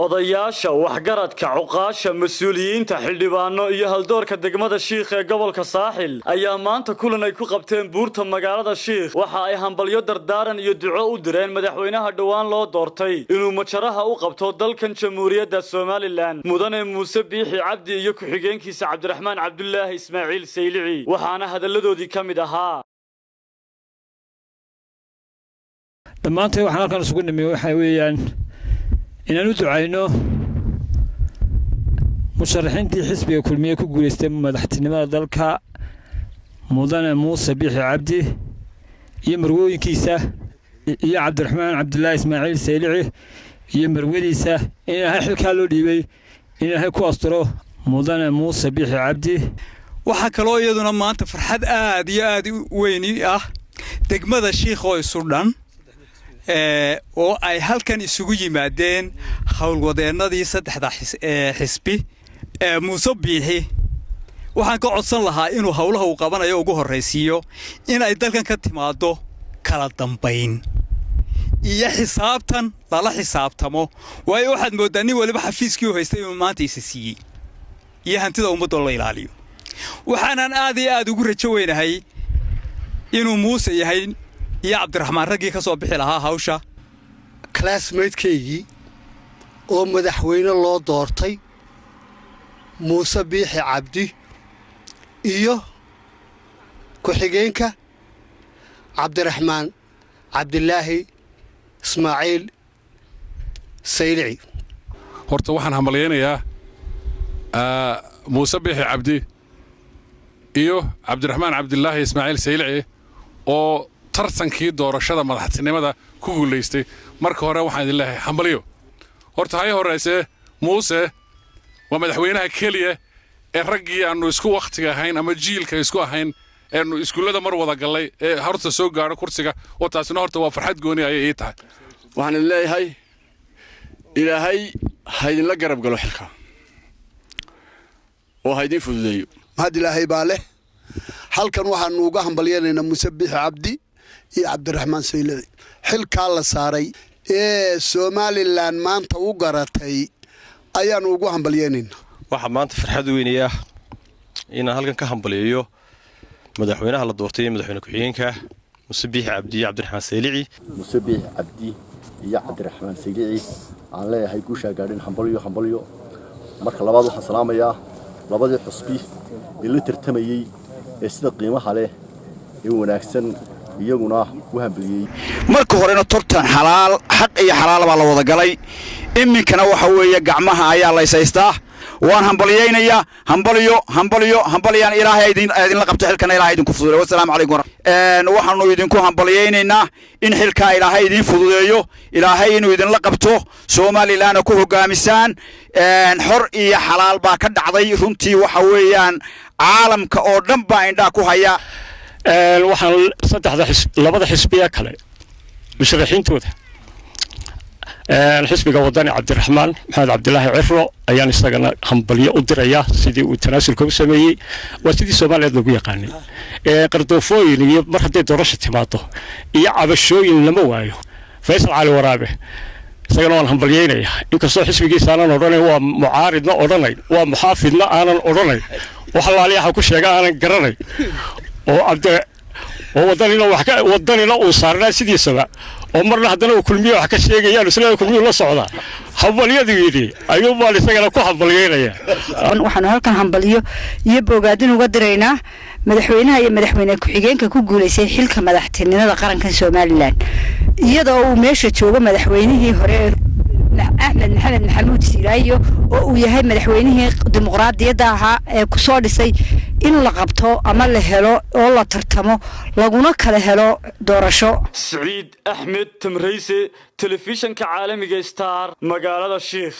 odayaasha waxgaradka cuqaasha mas'uuliyiinta xildhibaano iyo haldoorka degmada Shiikh ee gobolka Saaxil ayaa maanta kulan ay ku qabteen buurta magaalada Shiikh waxa ay hambalyo dardaaran iyo duco u direen madaxweynaha dhawaan loo doortay inuu majaraha u qabto dalkan Jamhuuriyadda Soomaaliland mudane Muuse Biixi Cabdi iyo ku-xigeenkiisa Cabdiraxmaan Cabdullaahi Ismaaciil Saylici waxaana hadalladoodii ka mid ahaa dhammaanteen waxaan halkan isugu nimay waxa weeyaan inaan u ducayno musharaxiintii xisbiga kulmiye ku guuleystay madaxtinimada dalka mudane Muuse Biixi Cabdi iyo marwooyinkiisa iyo Cabdiraxmaan Cabdullaahi Ismaaciil Saylici iyo marwadiisa in xilka loo dhiibay in ku astro mudane Muuse Biixi Cabdi waxa kale oo iyaduna maanta farxad aad iyo aad u weyn ah degmada Shiikh oo Suudaan oo ay halkan isugu yimaadeen hawlwadeenadii saddexda xisbi Muuse Biixi waxaan ka codsan lahaa inuu hawlaha uu qabanayo ugu horeysiyo in ay dalkan ka timaado kala dambeyn iyo xisaabtan lala xisaabtamo way waxaad moodaa nin waliba xafiiskii uu haystay inuu maanta siiyay iyo hantida ummadda la ilaaliyo waxaan aad ugu rajo weynahay inuu Muuse yahay iyo Cabdiraxmaan ragii ka soo bixi lahaa hawsha classmate-keygii oo madaxweyne loo doortay Muuse Biixi Cabdi iyo ku-xigeenka Cabdiraxmaan Cabdullaahi Ismaaciil Saylici horta waxaan hambaleynayaa Muuse Biixi Cabdi iyo Cabdiraxmaan Cabdullaahi Ismaaciil Saylici oo tartankii doorashada madaxtinimada ku guuleystay marka hore waxaan idin leeyahay hambalyo horta hay horeyse Muuse waa madaxweynaha kaliya ee raggii aanu isku waqtiga ahayn ama jiilka isku ahayn ee iskuulada mar wada galay ee horta soo gaaro kursiga oo taasina horta waa farxad gooni ah ay tahay waxaan idin leeyahay ilaahay haydin la garab galo xilka oo haydin fududeeyo mahad ilaahay baa leh halkan waxaan uga hambalyeynaa Muuse Biixi Cabdi iyo Cabdiraxmaan Saylici xilka la saaray ee Soomaaliland maanta u garatay ayaan ugu hambalyeynaa waxa maanta farxad weyn ah in halkan ka hambaliyo madaxweynaha la doortay madaxweyne ku-xigeenka Muuse Biixi Cabdi iyo Cabdiraxmaan Saylici Muuse Biixi Cabdi iyo Cabdiraxmaan Saylici aan leeyahay guusha gaadhin hambalyo marka labaad waxaan salaamayaa labadii xusbi ee tartamayay ee sida qiimaha leh ee wanaagsan iyaguna u hambaliyay marka horena tortan xalaal xaq iyo xalaal baa la wada galay iminkana waxa weeye gacmaha ayaa la isaystaa waan hambalyeynaya hambaliyaan ilaahay idin la qabto xilkana ilaahay idin ku fududeeyo wassalaamu calaykum waxaanu idinku hambalyeynaynaa in xilka ilaahay idin fududeeyo ilaahay inuu idin la qabto Soomaaliland ku hogaamisaan xor iyo xalaal baa ka dhacday runtii waxa weeyaan caalamka oo dhan baa indhaa ku haya waxaan labada xisbiya kale musharaxiintooda xisbiga wadani Cabdiraxmaan Maxamed Cabdullaahi Ciro ayaan isagana hambalyo u diraya sidii uu tanaasulka u sameeyay waa sidii Soomaaliyeed lagu yaqaanay qardoofooyin iyo mar haday doorasho timaado iyo cabashooyin lama waayo Faysal Cali Waraabe isagana waan hambalyeynaya inkastoo xisbigiisa aanan odhanay waa mucaaridna odhanay waa muxaafidna aanan odhanay waxa laaliyaha ku sheega aanan garanay oo wadanina uu saarnaa sidiisaba oo marna haddana uu kulmiyo wax ka sheegayaan isla kulmiyo la socda hambaliyadu yiri ayuu baan isagana ku hambalyeynaya waxaan halkan hambalyo iyo bogaadin uga direynaa madaxweynaha iyo madaxweyne ku-xigeenka ku guuleysay xilka madaxtinimada qaranka Soomaaliland iyadoo uu meesha joogo madaxweynihii hore Ahmed Maxamed Maxamuud Siiraayo oo uu yahay madaxweynihii dimuqraadiyadda ahaa ee ku soo dhisay in la qabto ama la helo oo la tartamo laguna kala helo doorasho Saciid Ahmed Tamrayse telefishinka caalamiga Star magaalada Shiikh